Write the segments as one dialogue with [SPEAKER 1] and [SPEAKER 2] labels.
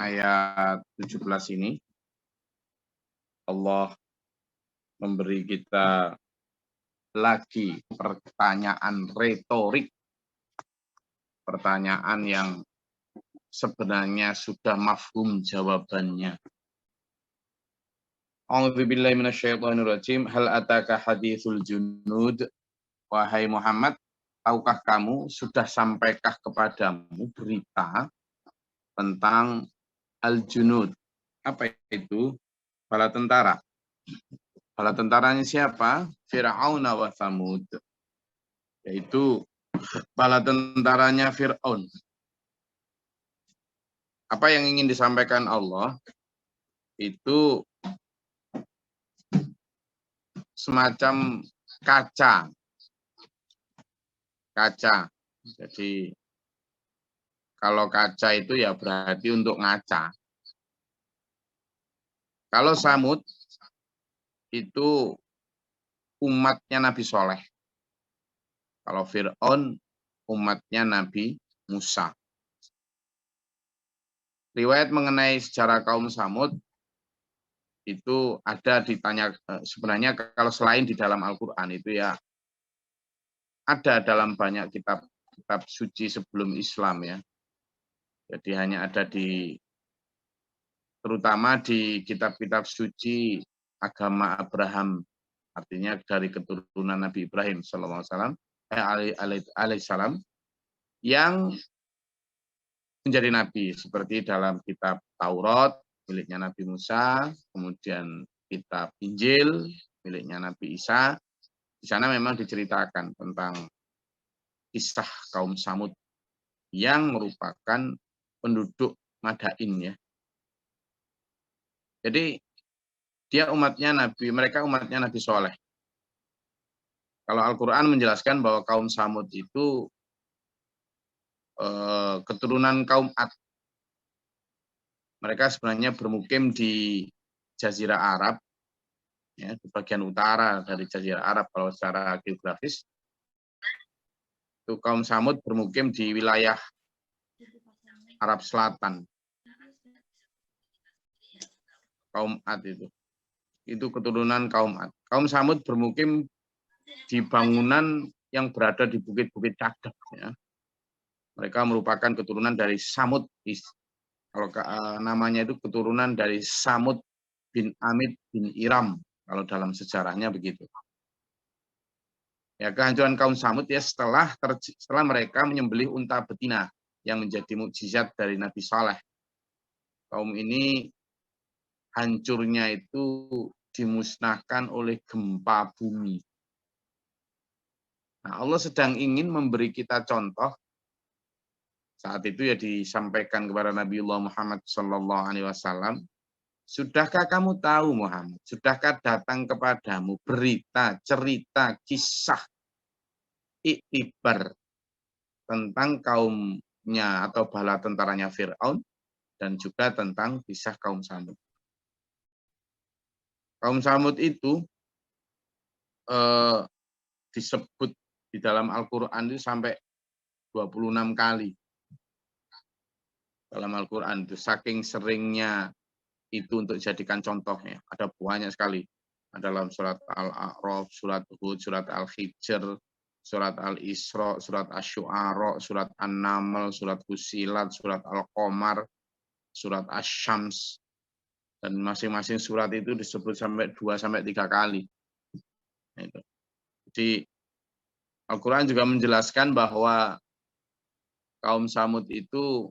[SPEAKER 1] ayat 17 ini Allah memberi kita lagi pertanyaan retorik, pertanyaan yang sebenarnya sudah mafhum jawabannya. A'udzubillahi minasyaitonirrajim. Hal ataka haditsul junud? Wahai Muhammad, tahukah kamu, sudah sampaikah kepadamu berita tentang al-junud? Apa itu? Bala tentara. Bala tentaranya siapa? Fir'aun wa Tsamud. Yaitu bala tentaranya Fir'aun. Apa yang ingin disampaikan Allah itu semacam kaca. Jadi kalau kaca itu ya berarti untuk ngaca. Kalau Samud itu umatnya Nabi Soleh. Kalau Fir'aun umatnya Nabi Musa. Riwayat mengenai sejarah kaum Samud itu ada ditanya, sebenarnya kalau selain di dalam Al-Quran itu ya ada dalam banyak kitab suci sebelum Islam ya. Jadi hanya ada terutama di kitab-kitab suci agama Abraham, artinya dari keturunan Nabi Ibrahim alaihissalam yang menjadi nabi, seperti dalam kitab Taurat miliknya Nabi Musa, kemudian kitab Injil miliknya Nabi Isa. Di sana memang diceritakan tentang kisah kaum Samud yang merupakan penduduk Madain ya. Jadi mereka umatnya Nabi Soleh. Kalau Al-Quran menjelaskan bahwa kaum Samud itu keturunan kaum Ad. Mereka sebenarnya bermukim di Jazirah Arab, ya, di bagian utara dari Jazirah Arab kalau secara geografis. Itu kaum Samud bermukim di wilayah Arab Selatan. Kaum Ad itu keturunan kaum Ad. Kaum Samud bermukim di bangunan yang berada di bukit-bukit Cagak. Ya. Mereka merupakan keturunan dari Samud. Kalau namanya itu keturunan dari Samud bin Amid bin Iram. Kalau dalam sejarahnya begitu. Ya, kehancuran kaum Samud ya setelah mereka menyembelih unta betina yang menjadi mukjizat dari Nabi Saleh. Kaum ini hancurnya itu dimusnahkan oleh gempa bumi. Nah, Allah sedang ingin memberi kita contoh. Saat itu ya disampaikan kepada Nabiullah Muhammad SAW. Sudahkah kamu tahu Muhammad? Sudahkah datang kepadamu berita, cerita, kisah, iktibar tentang kaumnya atau bala tentaranya Fir'aun dan juga tentang kisah kaum Samud. Kaum Samud itu disebut di dalam Al-Quran itu sampai 26 kali. Dalam Al-Quran itu saking seringnya itu untuk dijadikan contohnya. Ada banyak sekali. Ada dalam surat Al-A'raf, surat Hud, surat Al-Hijr, surat Al-Isra, surat Asy-Syu'ara, surat An-Naml, surat Fussilat, surat Al-Qamar, surat Asy-Syams. Dan masing-masing surat itu disebut sampai 2-3 kali. Itu. Jadi Al-Quran juga menjelaskan bahwa kaum Samud itu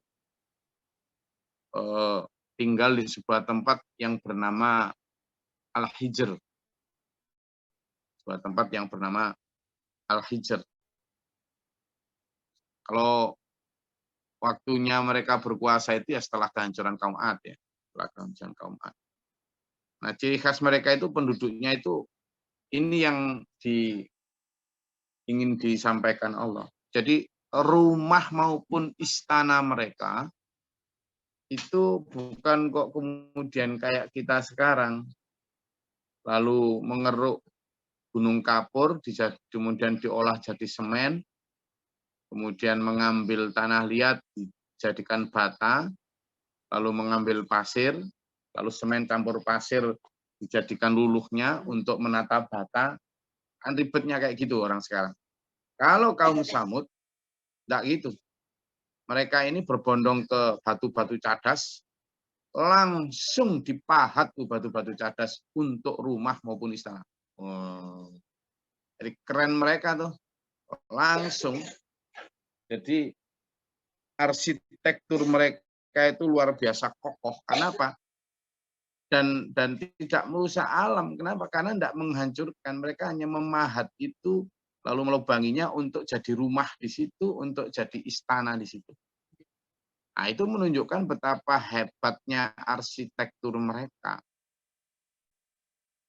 [SPEAKER 1] tinggal di sebuah tempat yang bernama Al-Hijr. Sebuah tempat yang bernama Al-Hijr. Kalau waktunya mereka berkuasa itu ya setelah kehancuran kaum Ad ya. Setelah kehancuran kaum Ad. Nah, ciri khas mereka itu penduduknya itu ini yang ingin disampaikan Allah. Jadi rumah maupun istana mereka itu bukan kok kemudian kayak kita sekarang lalu mengeruk gunung kapur kemudian diolah jadi semen, kemudian mengambil tanah liat dijadikan bata, lalu mengambil pasir, lalu semen campur pasir dijadikan luluhnya untuk menata bata. Kan ribetnya kayak gitu orang sekarang. Kalau kaum Samud, enggak gitu. Mereka ini berbondong ke batu-batu cadas, langsung dipahat tuh batu-batu cadas untuk rumah maupun istana. Oh, jadi keren mereka tuh, langsung. Jadi arsitektur mereka itu luar biasa kokoh. Kenapa? Dan tidak merusak alam. Kenapa? Karena tidak menghancurkan. Mereka hanya memahat itu, lalu melubanginya untuk jadi rumah di situ, untuk jadi istana di situ. Nah, itu menunjukkan betapa hebatnya arsitektur mereka.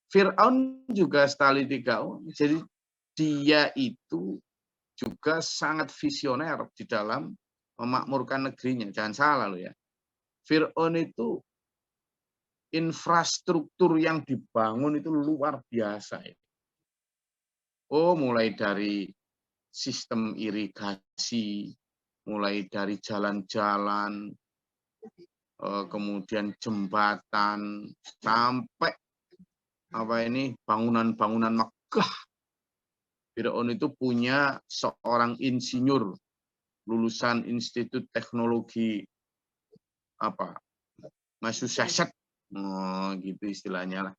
[SPEAKER 1] Fir'aun juga stali tiga. Jadi dia itu juga sangat visioner di dalam memakmurkan negerinya. Jangan salah loh ya. Fir'aun itu infrastruktur yang dibangun itu luar biasa. Oh, mulai dari sistem irigasi, mulai dari jalan-jalan, kemudian jembatan, sampai bangunan-bangunan megah. Fir'aun itu punya seorang insinyur lulusan Institut Teknologi Massachusetts, gitu istilahnya lah.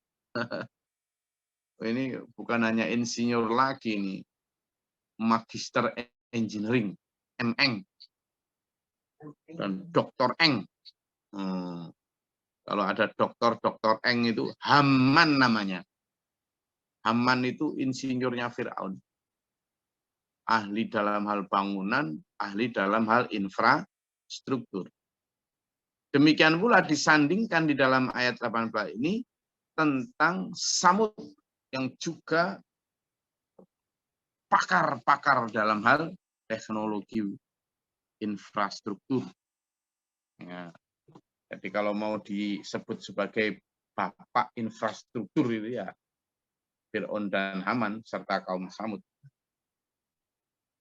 [SPEAKER 1] Ini bukan hanya insinyur lagi nih, Magister Engineering, MN, dan Dr. Eng. Kalau ada Dr. Eng itu Haman namanya. Haman itu insinyurnya Fir'aun. Ahli dalam hal bangunan, ahli dalam hal infrastruktur. Demikian pula disandingkan di dalam ayat 18 ini tentang Samud yang juga pakar-pakar dalam hal teknologi infrastruktur. Ya. Jadi kalau mau disebut sebagai bapak infrastruktur itu ya Fir'aun dan Haman serta kaum Samud.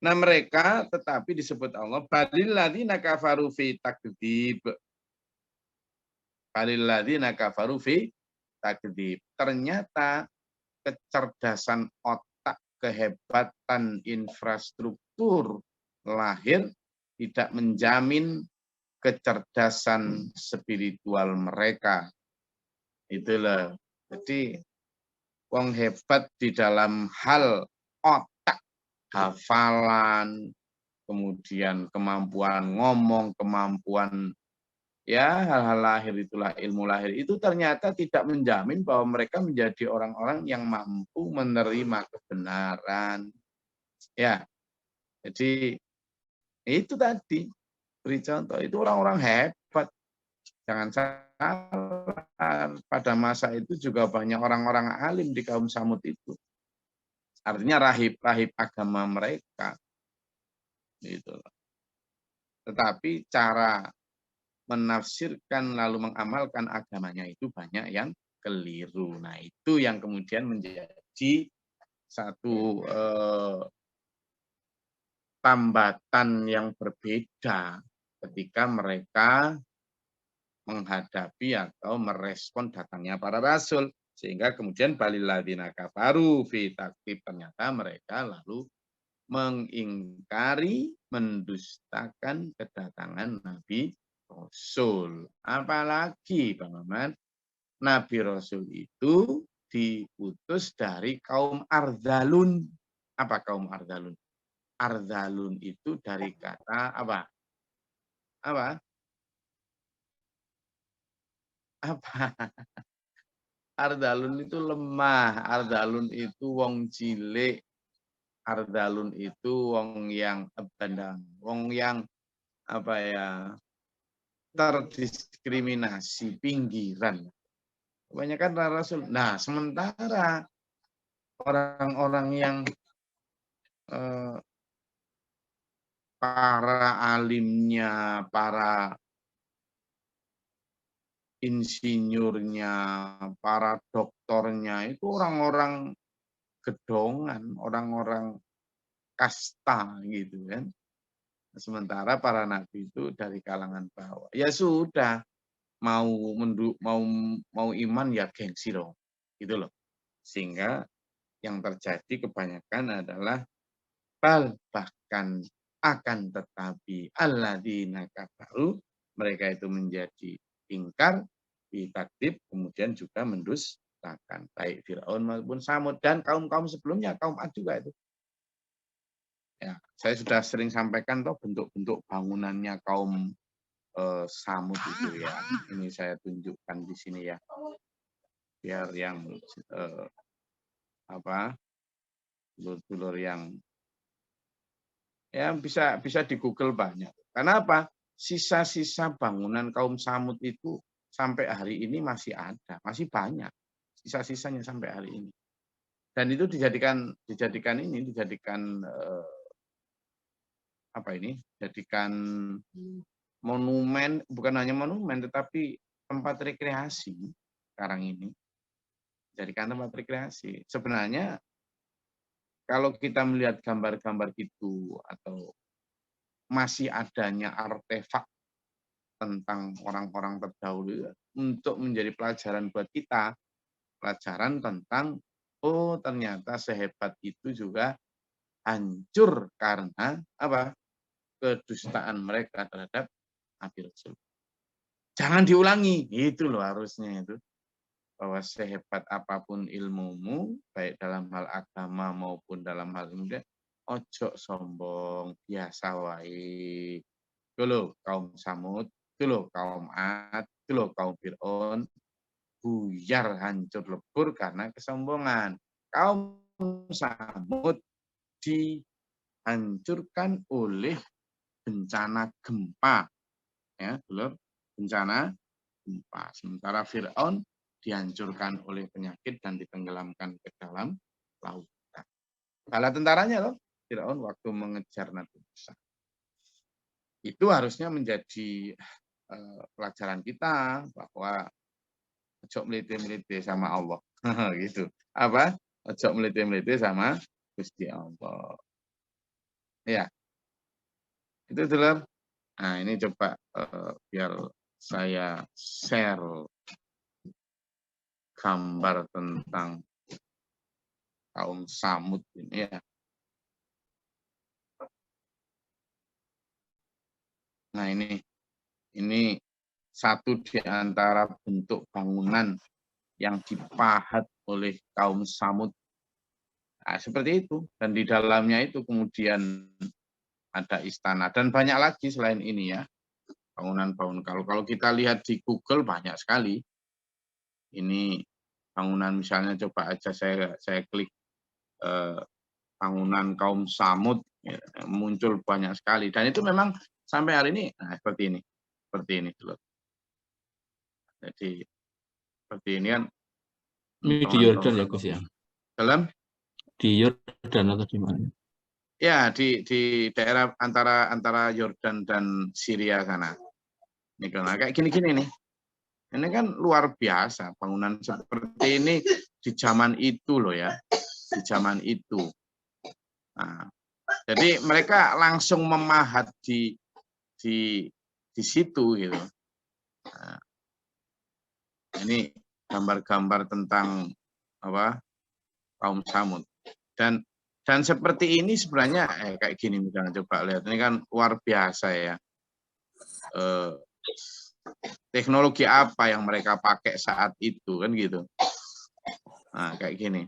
[SPEAKER 1] Nah mereka tetapi disebut Allah balilladzina kafaru fi takdzib. Balilladzina kafaru fi takdzib. Ternyata kecerdasan otak, kehebatan infrastruktur lahir tidak menjamin kecerdasan spiritual mereka. Itulah. Jadi wong hebat di dalam hal otak, hafalan, kemudian kemampuan ngomong, kemampuan ya hal-hal lahir, itulah ilmu lahir itu ternyata tidak menjamin bahwa mereka menjadi orang-orang yang mampu menerima kebenaran. Ya, jadi itu tadi beri contoh itu orang-orang hebat. Jangan salah, pada masa itu juga banyak orang-orang alim di kaum Samud itu. Artinya rahib-rahib agama mereka. Gitu. Tetapi cara menafsirkan lalu mengamalkan agamanya itu banyak yang keliru. Nah, itu yang kemudian menjadi satu tambatan yang berbeda ketika mereka menghadapi atau merespon datangnya para rasul. Sehingga kemudian balilladzina kafaru fi takdzib, ternyata mereka lalu mengingkari, mendustakan kedatangan Nabi Rasul. Apalagi teman-teman, Nabi Rasul itu diutus dari kaum Ardhalun. Apa kaum Ardhalun? Ardhalun itu dari kata apa? Apa? Apa? Ardhalun itu lemah, Ardhalun itu wong cilik, Ardhalun itu wong yang wong yang apa ya, terdiskriminasi, pinggiran. Kebanyakan Rasul. Nah, sementara orang-orang yang para alimnya, para insinyurnya, para doktornya itu orang-orang gedongan, orang-orang kasta gitu kan. Sementara para nabi itu dari kalangan bawah. Ya sudah, mau iman ya gengsi loh, gitu loh. Sehingga yang terjadi kebanyakan adalah bahkan akan tetapi alladzina kafaru, mereka itu menjadi ingkar, bitakdzib, kemudian juga mendustakan baik Firaun maupun Samud dan kaum-kaum sebelumnya, kaum Ad juga itu. Ya, saya sudah sering sampaikan toh bentuk-bentuk bangunannya kaum Samud itu ya. Ini saya tunjukkan di sini ya. Biar yang dulur-dulur yang ya bisa di Google banyak. Karena apa? Sisa-sisa bangunan kaum Samud itu sampai hari ini masih ada, masih banyak. Sisa-sisanya sampai hari ini. Dan itu dijadikan Dijadikan monumen, bukan hanya monumen tetapi tempat rekreasi sekarang ini. Jadikan tempat rekreasi. Sebenarnya kalau kita melihat gambar-gambar itu atau masih adanya artefak tentang orang-orang terdahulu untuk menjadi pelajaran buat kita, pelajaran tentang oh ternyata sehebat itu juga hancur karena apa? Kedustaan mereka terhadap Nabi Rasul. Jangan diulangi, itu loh harusnya itu. Bahwa sehebat apapun ilmumu, baik dalam hal agama maupun dalam hal ilmu, ojo sombong, biasa wae. Itu loh kaum Samud, itu loh kaum Ad, itu loh kaum Fir'aun, buyar hancur lebur karena kesombongan. Kaum Samud dihancurkan oleh bencana gempa, ya, bencana gempa. Sementara Fir'aun dihancurkan oleh penyakit dan ditenggelamkan ke dalam lautan. Bala tentaranya loh, Fir'aun waktu mengejar Nabi Musa. Itu harusnya menjadi pelajaran kita bahwa ojo meliti-meliti sama Allah. Gitu. Apa? Ojo meliti-meliti sama Gusti Allah. Ya. Itu dulu. Nah, ini coba biar saya share gambar tentang kaum Samud ini ya. Nah, ini satu di antara bentuk bangunan yang dipahat oleh kaum Samud. Nah, seperti itu. Dan di dalamnya itu kemudian ada istana dan banyak lagi selain ini ya. Bangunan-bangunan. Kalau kita lihat di Google banyak sekali. Ini bangunan misalnya coba aja saya klik bangunan kaum Samud ya, muncul banyak sekali dan itu memang sampai hari ini nah, seperti ini dulu. Jadi seperti ini kan
[SPEAKER 2] ini di Yordan ya Gus ya,
[SPEAKER 1] dalam
[SPEAKER 2] di Yordan atau di mana
[SPEAKER 1] ya di daerah antara Yordan dan Syria sana. Ini kayak gini nih. Ini kan luar biasa bangunan seperti ini di zaman itu loh ya, di zaman itu. Nah, jadi mereka langsung memahat di situ gitu. Nah, ini gambar-gambar tentang apa kaum Samud dan seperti ini sebenarnya kayak gini misalnya coba lihat ini kan luar biasa ya. Teknologi apa yang mereka pakai saat itu kan gitu. Nah, kayak gini.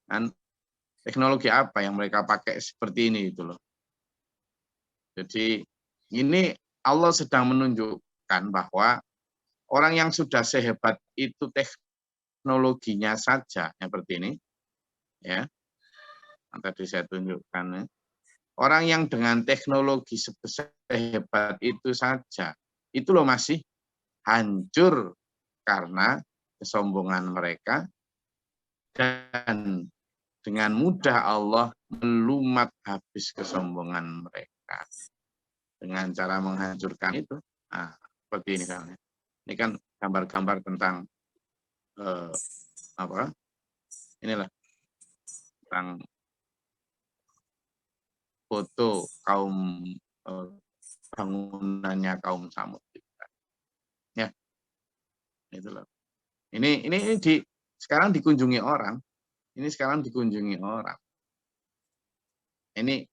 [SPEAKER 1] Kan teknologi apa yang mereka pakai seperti ini itu loh. Jadi ini Allah sedang menunjukkan bahwa orang yang sudah sehebat itu teknologinya saja seperti ini ya. Yang tadi saya tunjukkan ya. Orang yang dengan teknologi sehebat itu saja itu loh masih hancur karena kesombongan mereka dan dengan mudah Allah melumat habis kesombongan mereka dengan cara menghancurkan itu. Nah, seperti ini kan. Ini kan gambar-gambar tentang inilah tentang foto kaum bangunannya kaum Samud. Ya, Itu loh. Ini sekarang dikunjungi orang. Ini sekarang dikunjungi orang. Ini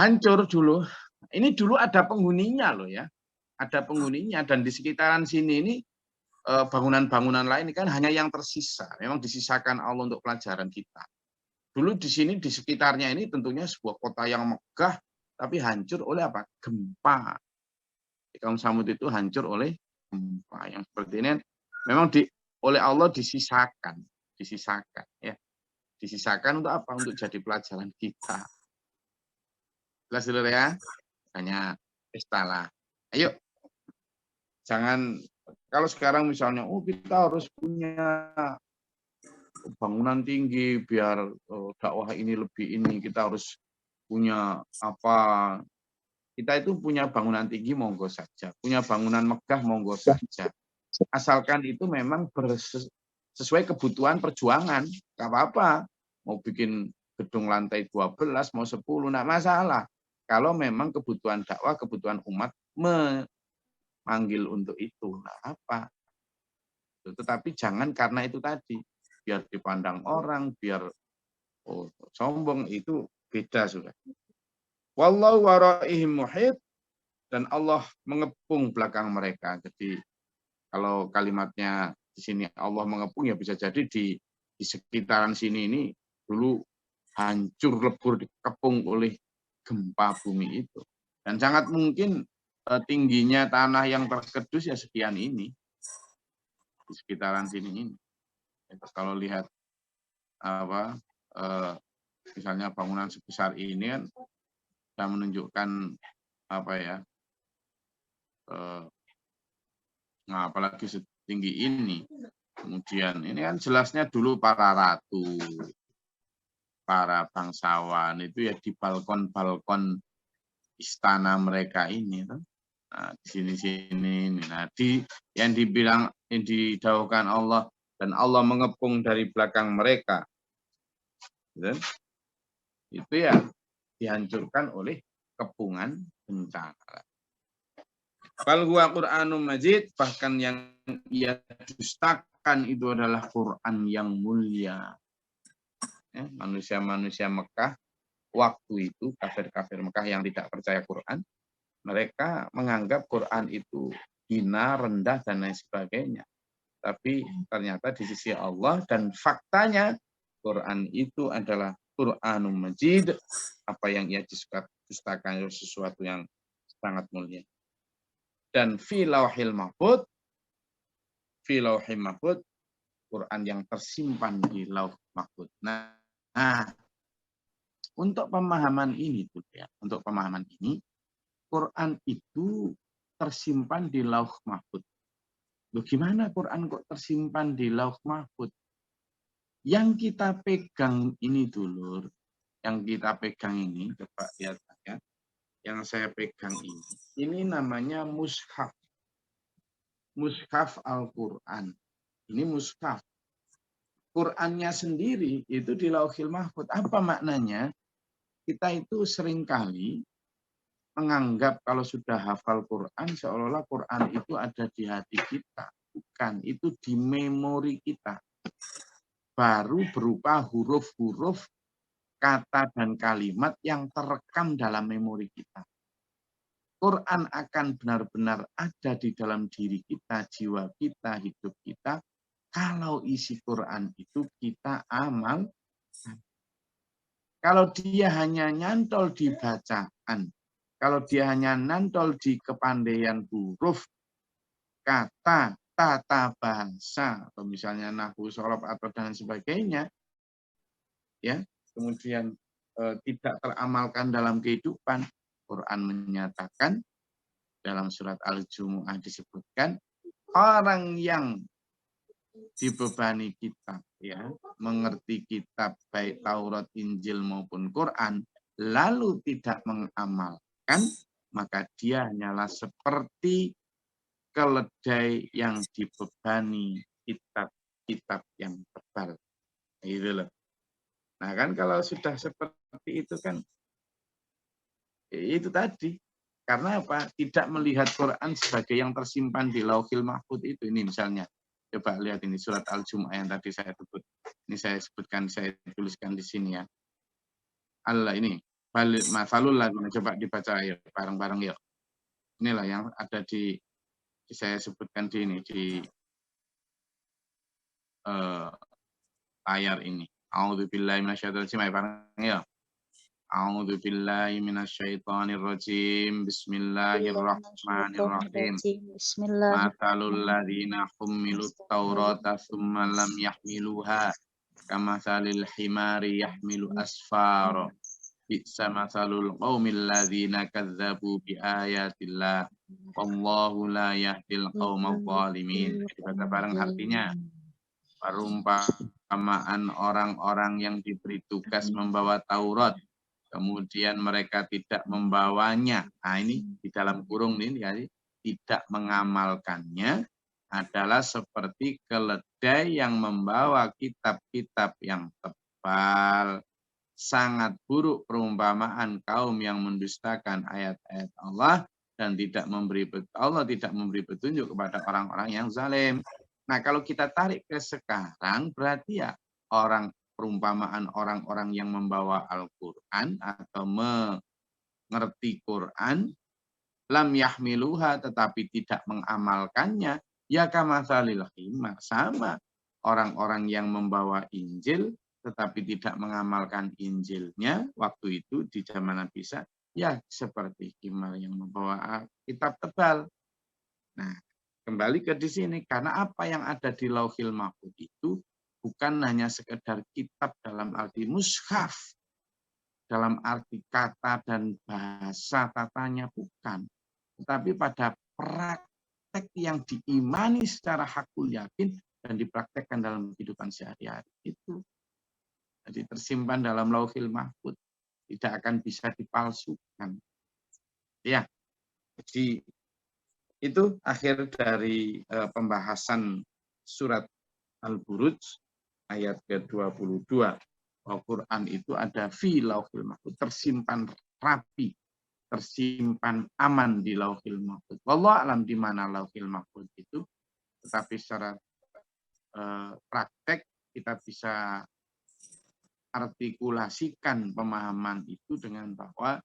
[SPEAKER 1] hancur dulu. Ini dulu ada penghuninya loh ya. Ada penghuninya dan di sekitaran sini ini bangunan-bangunan lain kan hanya yang tersisa. Memang disisakan Allah untuk pelajaran kita. Dulu di sini di sekitarnya ini tentunya sebuah kota yang megah tapi hancur oleh apa? Gempa. Kaum Samud itu hancur oleh gempa yang seperti ini. Memang oleh Allah disisakan ya. Disisakan untuk apa? Untuk jadi pelajaran kita. Jelas dulu ya. Hanya istilah. Ayo. Jangan kalau sekarang misalnya kita harus punya bangunan tinggi biar dakwah ini lebih ini, kita harus punya apa? Kita itu punya bangunan tinggi monggo saja, punya bangunan megah monggo saja. Asalkan itu memang sesuai kebutuhan perjuangan, nggak apa-apa. Mau bikin gedung lantai 12, mau 10, nggak masalah. Kalau memang kebutuhan dakwah, kebutuhan umat memanggil untuk itu, nggak apa. Tetapi jangan karena itu tadi, biar dipandang orang, biar sombong, itu beda sudah. Wallahu waraihim muhit, dan Allah mengepung belakang mereka. Jadi kalau kalimatnya di sini Allah mengepung ya bisa jadi di sekitaran sini ini dulu hancur lebur dikepung oleh gempa bumi itu. Dan sangat mungkin tingginya tanah yang terkedus ya sekian ini di sekitaran sini ini. Kalau lihat apa misalnya bangunan sebesar ini kan sudah menunjukkan apa ya, nah apalagi setinggi ini. Kemudian ini kan jelasnya dulu para ratu, para bangsawan itu ya di balkon-balkon istana mereka ini. Nah, di sini-sini. Nah, yang dibilang, yang didauhkan Allah, dan Allah mengepung dari belakang mereka. Itu ya dihancurkan oleh kepungan bencana. Bal huwa Qur'anum Majid, bahkan yang ia dustakan itu adalah Quran yang mulia. Ya, manusia-manusia Mekah waktu itu, kafir-kafir Mekah yang tidak percaya Quran, mereka menganggap Quran itu hina, rendah, dan lain sebagainya. Tapi ternyata di sisi Allah dan faktanya Quran itu adalah Qur'anum Majid, apa yang ia dustakan sesuatu yang sangat mulia. Dan fi lauhil mahfud, Quran yang tersimpan di lauh mahfud. Nah, untuk pemahaman ini tuh ya, untuk pemahaman ini, Quran itu tersimpan di lauh mahfud. Bagaimana Quran kok tersimpan di lauh mahfud? Yang kita pegang ini dulur, yang kita pegang ini, coba lihat ya, yang saya pegang ini namanya mushaf. Mushaf Al-Quran. Ini mushaf. Qurannya sendiri itu di Lauhil Mahfud. Apa maknanya? Kita itu seringkali menganggap kalau sudah hafal Quran, seolah-olah Quran itu ada di hati kita. Bukan, itu di memori kita. Baru berupa huruf-huruf, kata dan kalimat yang terekam dalam memori kita. Quran akan benar-benar ada di dalam diri kita, jiwa kita, hidup kita, kalau isi Quran itu kita amal. Kalau dia hanya nyantol di bacaan, kalau dia hanya nyantol di kepandaian huruf, kata, tata bahasa, atau misalnya nahwu, shorof, atau dan sebagainya, ya, kemudian tidak teramalkan dalam kehidupan, Quran menyatakan dalam surat Al-Jumu'ah disebutkan orang yang dibebani kitab, ya, mengerti kitab baik Taurat, Injil maupun Quran, lalu tidak mengamalkan, maka dia hanyalah seperti keledai yang dibebani kitab-kitab yang tebal. Gitu loh. Nah kan kalau sudah seperti itu kan itu tadi, Karena apa? Tidak melihat Quran sebagai yang tersimpan di Lauhil Mahfuz itu. Ini misalnya, coba lihat ini surat Al-Jumu'ah yang tadi saya sebut. Ini saya sebutkan, saya tuliskan di sini ya. Allah ini, balik masalul lagu, coba dibaca ya bareng-bareng yuk. Inilah yang ada di saya sebutkan di ini di layar ini. A'udzubillahi minasyaitonir rajim, bareng ya. A'udzu billahi minasyaitonir rajim. Bismillahirrahmanirrahim. Mathalul ladzina hummilut taurata tsumma lam yahmiluha kamathalil himari yahmilu asfara. Bi'sa mathalul qaumil ladzina kadzdzabu biayatillah. Wallahu la yahdil qaumadz dzalimin. Baca bareng artinya. Perumpamaan orang-orang yang diberi tugas membawa Taurat, kemudian mereka tidak membawanya. Nah, ini di dalam kurung ini ya, tidak mengamalkannya adalah seperti keledai yang membawa kitab-kitab yang tebal. Sangat buruk perumpamaan kaum yang mendustakan ayat-ayat Allah dan Allah tidak memberi petunjuk kepada orang-orang yang zalim. Nah, kalau kita tarik ke sekarang, berarti ya perumpamaan orang-orang yang membawa Al-Quran atau mengerti Quran, lam yahmiluha tetapi tidak mengamalkannya, ya kamatsalil himar, sama orang-orang yang membawa Injil tetapi tidak mengamalkan Injilnya waktu itu di zaman Nabi Isa, ya seperti himar yang membawa kitab tebal. Nah, kembali ke di sini, karena apa yang ada di Lauhil Mahfuz itu bukan hanya sekedar kitab dalam arti mushaf, dalam arti kata dan bahasa tatanya, bukan. Tetapi pada praktek yang diimani secara hakul yakin dan dipraktekkan dalam kehidupan sehari-hari itu. Jadi tersimpan dalam Lauhil Mahfuz, tidak akan bisa dipalsukan. Ya, jadi itu akhir dari pembahasan surat Al-Buruj ayat ke-22. Al-Quran itu ada fi Lauhil Mahfuz, tersimpan rapi, tersimpan aman di Lauhil Mahfuz. Wallahu alam di mana Lauhil Mahfuz itu, tetapi secara praktek kita bisa artikulasikan pemahaman itu dengan bahwa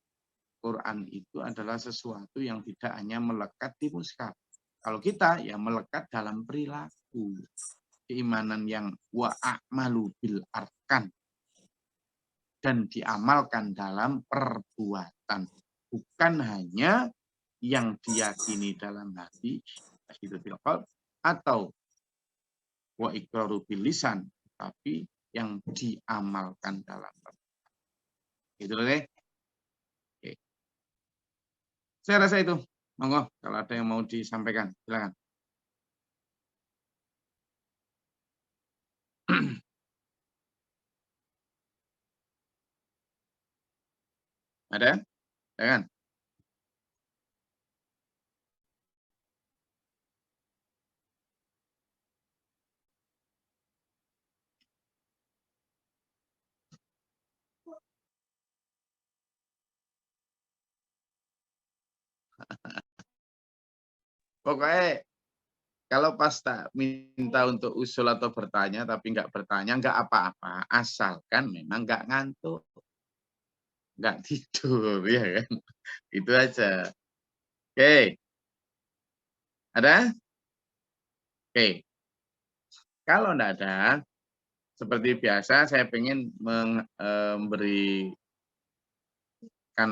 [SPEAKER 1] Quran itu adalah sesuatu yang tidak hanya melekat di mushaf. Kalau kita ya melekat dalam perilaku, keimanan yang wa'amalu bil arkan dan diamalkan dalam perbuatan, bukan hanya yang diyakini dalam hati atau wa iqraru bil lisan, tapi yang diamalkan dalam perbuatan. Gitu deh. Saya rasa itu. Monggo, kalau ada yang mau disampaikan, silakan. Ada? Silakan. Pokoknya kalau pas tak minta untuk usul atau bertanya, tapi nggak bertanya, nggak apa-apa. Asalkan memang nggak ngantuk. Nggak tidur, ya kan? Itu aja. Oke. Ada? Oke. Kalau nggak ada, seperti biasa saya ingin memberikan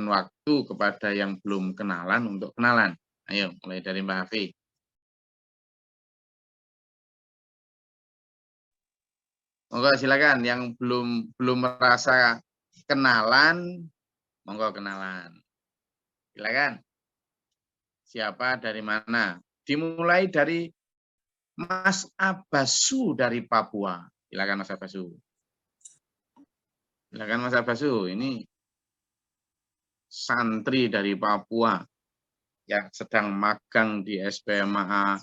[SPEAKER 1] waktu kepada yang belum kenalan untuk kenalan. Ayo, mulai dari Mbak Afi. Monggo silakan, yang belum merasa kenalan, monggo kenalan. Silakan. Siapa dari mana? Dimulai dari Mas Abasu dari Papua. Silakan Mas Abasu. Silakan Mas Abasu, ini santri dari Papua yang sedang magang di SPMA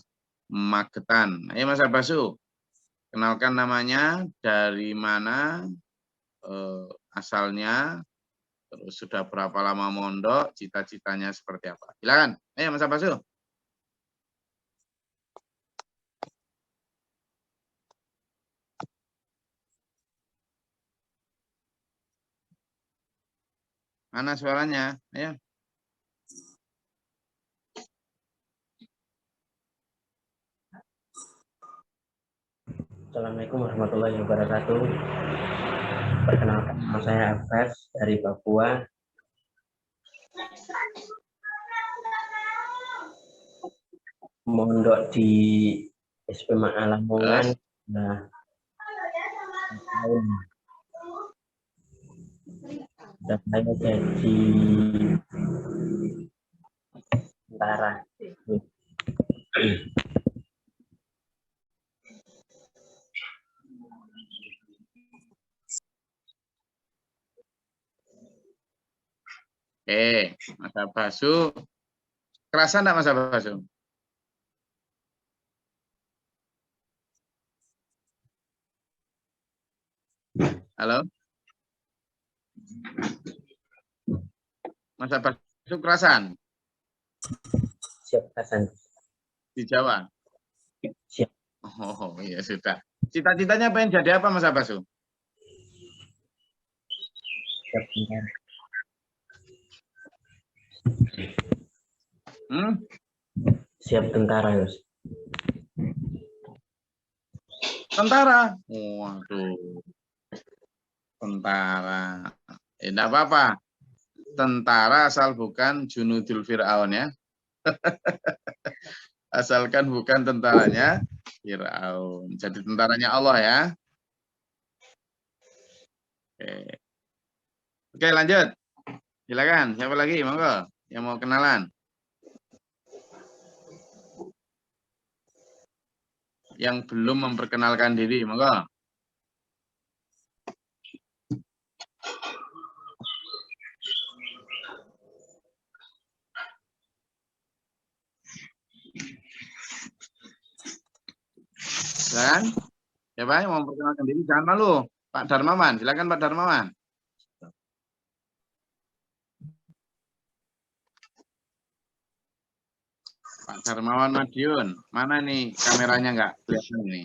[SPEAKER 1] Magetan. Ayo Mas Abasu, kenalkan namanya, dari mana asalnya, Terus sudah berapa lama mondok, cita-citanya seperti apa. Silakan. Ayo Mas Abasu. Mana suaranya? Ayo.
[SPEAKER 3] Assalamualaikum warahmatullahi wabarakatuh. Perkenalkan, nama saya Afes dari Papua. Mondok di SPMA Lamongan. Nah, dan saya jadi tentara.
[SPEAKER 1] Oke, Mas Abasu. Kerasa enggak Mas Abasu? Halo? Mas Abasu kerasan?
[SPEAKER 3] Siap, Hasan.
[SPEAKER 1] Di Jawa?
[SPEAKER 3] Siap.
[SPEAKER 1] Oh iya sudah. Cita-citanya pengen jadi apa Mas Abasu?
[SPEAKER 3] Siap tentara. Siap tentara, Yos.
[SPEAKER 1] Tentara? Waduh. Tentara. Enggak apa-apa. Tentara asal bukan Junudul Fir'aun ya. Asalkan bukan tentaranya Fir'aun. Jadi tentaranya Allah ya. Oke. Oke, lanjut. Silakan. Siapa lagi? Monggo yang mau kenalan. Yang belum memperkenalkan diri, monggo. Silakan. Siapa yang mau memperkenalkan diri? Jangan malu. Pak Darmawan. Silakan Pak Darmawan. Pak Darmawan Madiun. Mana nih kameranya nggak kelihatan ini?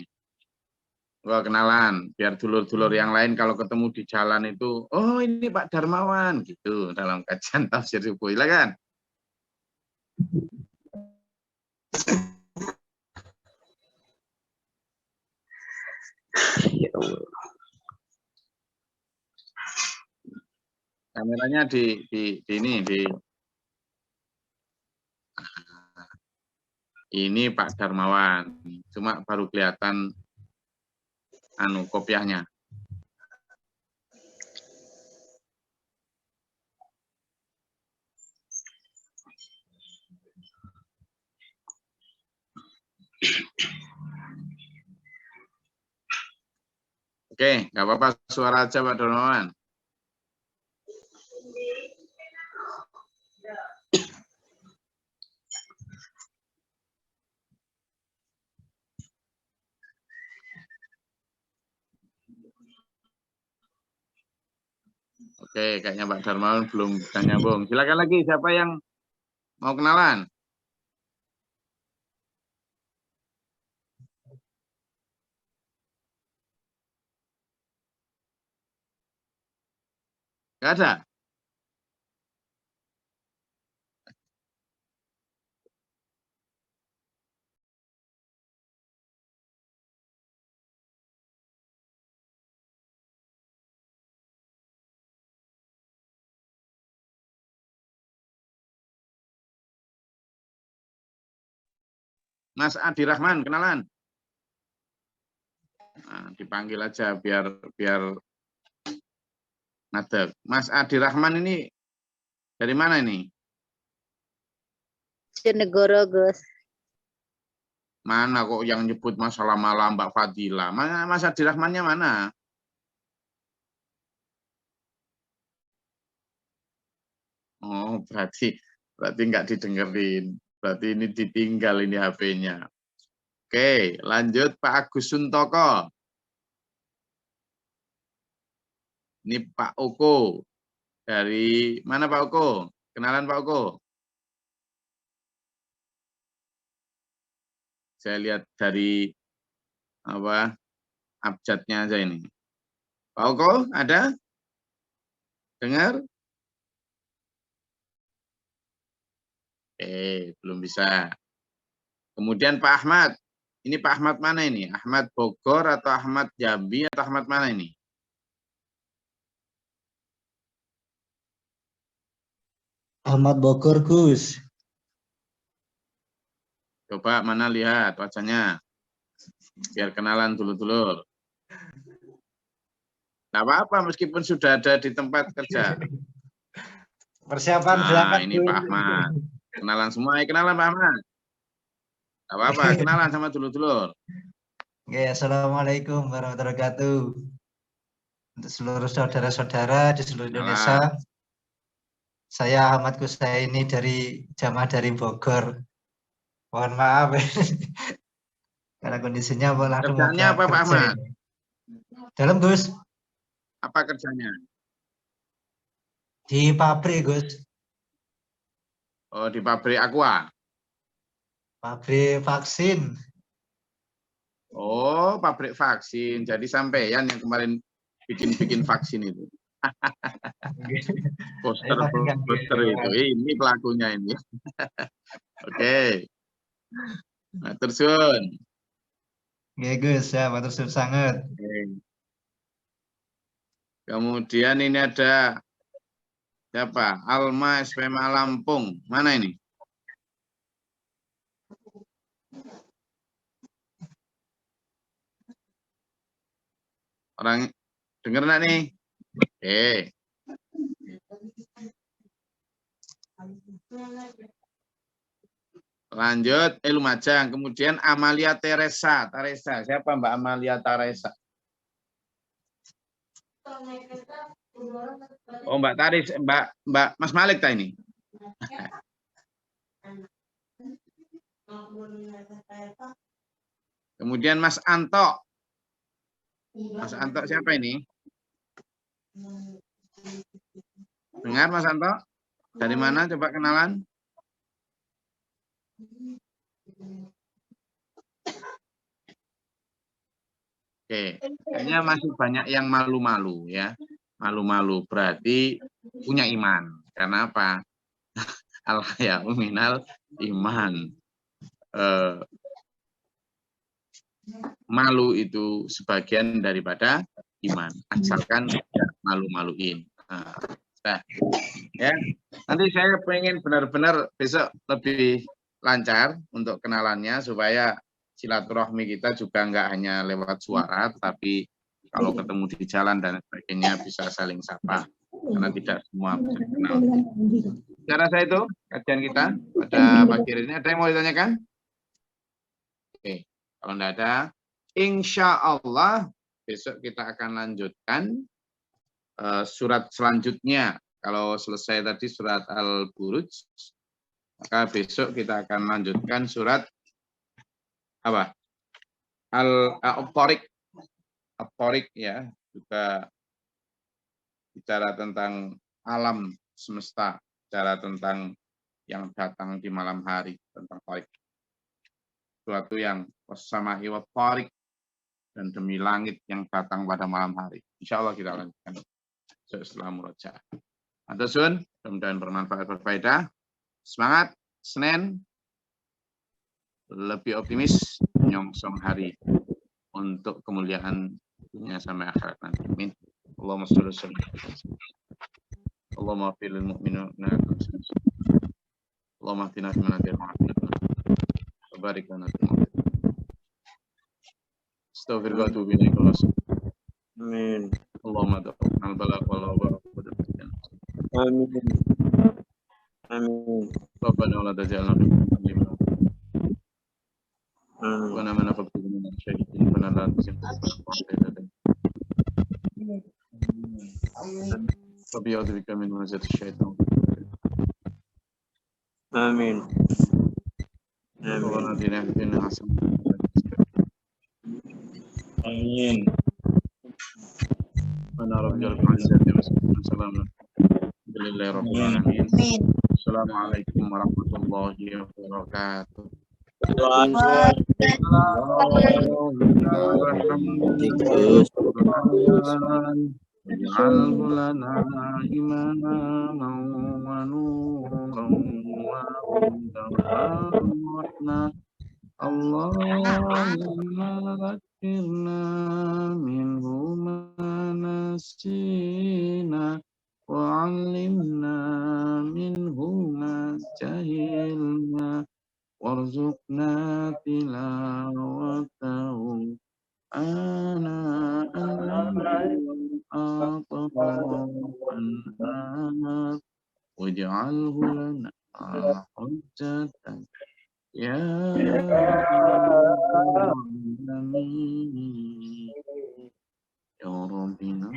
[SPEAKER 1] Gua kenalan. Biar dulur-dulur yang lain kalau ketemu di jalan itu, oh ini Pak Darmawan gitu dalam kajian tafsir subuh. Silakan.
[SPEAKER 3] Ya Allah.
[SPEAKER 1] Kameranya di ini Pak Darmawan. Cuma baru kelihatan kopiahnya. Oke, nggak apa-apa suara aja Pak Darmawan. Oke, kayaknya Pak Darmawan belum bisa nyambung. Silakan lagi, siapa yang mau kenalan? Nggak ada? Mas Adi Rahman, kenalan. Nah, dipanggil aja biar ngadeg. Mas Adi Rahman ini dari mana ini?
[SPEAKER 4] Bojonegoro, Gus.
[SPEAKER 1] Mana kok yang nyebut masalah malam Mbak Fadila? Mana Mas Adi Rahmannya mana? Oh, berarti nggak didengerin. Berarti ini ditinggal ini HP-nya. Oke, lanjut Pak Agus Suntoko. Ini Pak Oko. Dari mana Pak Uko? Kenalan Pak Uko. Saya lihat dari apa abjadnya aja ini. Pak Uko ada? Dengar? Belum bisa. Kemudian Pak Ahmad. Ini Pak Ahmad mana ini? Ahmad Bogor atau Ahmad Jambi atau Ahmad mana ini?
[SPEAKER 4] Ahmad Bogor, Gus.
[SPEAKER 1] Coba mana lihat wajahnya. Biar kenalan dulu-dulu. Tidak apa-apa meskipun sudah ada di tempat kerja.
[SPEAKER 4] Persiapan
[SPEAKER 1] Nah,
[SPEAKER 4] berangkat.
[SPEAKER 1] ini Pak Ahmad. Kenalan semua. Kenalan Pak Ahmad. Tidak apa-apa, kenalan sama dulu-dulu.
[SPEAKER 4] Oke, Assalamualaikum warahmatullahi wabarakatuh. Untuk seluruh saudara-saudara di seluruh Indonesia. Saya Ahmad Kusaini dari jamaah dari Bogor. Mohon maaf. Karena kondisinya langsung
[SPEAKER 1] Kerjanya apa Pak Ahmad?
[SPEAKER 4] Dalam, Gus.
[SPEAKER 1] Apa kerjanya?
[SPEAKER 4] Di pabrik, Gus.
[SPEAKER 1] Oh, di pabrik Aqua.
[SPEAKER 4] Pabrik vaksin.
[SPEAKER 1] Oh, pabrik vaksin. Jadi sampean yang kemarin bikin vaksin itu. Poster itu. Ini pelakunya ini. Oke. Matur suwun.
[SPEAKER 4] Oke, Gus, ya, matur suwun sangat.
[SPEAKER 1] Kemudian ini ada siapa? Alma SPMA Lampung. Mana ini? Orang dengar nggak nih? Oke. Lanjut, Lumajang. Kemudian Amalia Teresa. Siapa Mbak Amalia Teresa? Oh, Mbak Taris, Mbak Mas Malik ta ini? Kemudian Mas Anto. Mas Anto siapa ini? Dengar Mas Anto? Dari mana? Coba kenalan. Oke, kayaknya masih banyak yang malu-malu ya. Malu-malu berarti punya iman. Karena apa? Al-haya'u minal iman. Malu itu sebagian daripada iman. Asalkan tidak malu-maluin. Nah, ya. Nanti saya pengen benar-benar besok lebih lancar untuk kenalannya supaya silaturahmi kita juga nggak hanya lewat suara, tapi kalau ketemu di jalan dan sebagainya bisa saling sapa, karena tidak semua bisa kenal. Saya rasa itu kajian kita pada pagi hari ini. Ada yang mau ditanyakan? Oke, kalau nggak ada, insya Allah besok kita akan lanjutkan surat selanjutnya. Kalau selesai tadi surat Al-Buruj, maka besok kita akan lanjutkan surat apa? Al-Tariq. Al-Tariq ya, juga bicara tentang alam semesta, bicara tentang yang datang di malam hari, tentang Tariq. Suatu yang was-sama'i wat-tariq, dan demi langit yang datang pada malam hari. Insya Allah kita lanjutkan setelah murojaah. Antasun, mudah-mudahan bermanfaat, berfaedah. Semangat, Senin lebih optimis menyongsong hari untuk kemuliaan dunia sampai akhirat nanti. Amin. Allahumma sholli ala sayyidina. Allahumma fil mu'minina. Allahumma hdina fi man hadayta wa barik lana fi ma astaghfiruka wa atubu ilaik. Amin. Allahumma da'al balagh wal barak wa da'al. Amin. Amin. Rabbana la taj'alna fitnatan Wana mana faktu dengan syaitan penalan tapi ya dari kami menazat syaitan. Amin. Amin. Amin. Mana rabbul izzati wa salamun. Alhamdulillahirrahmanirrahim. Assalamualaikum warahmatullahi wabarakatuh. واجعله لنا إماما ونورا وهدى ورحمة اللهم ذكرنا منه ما نسينا وعلمنا منه ما جهلنا وارزقنا تلاوته آناء الليل وأطراف النهار واجعله لنا حجة يا العالمين يا ربنا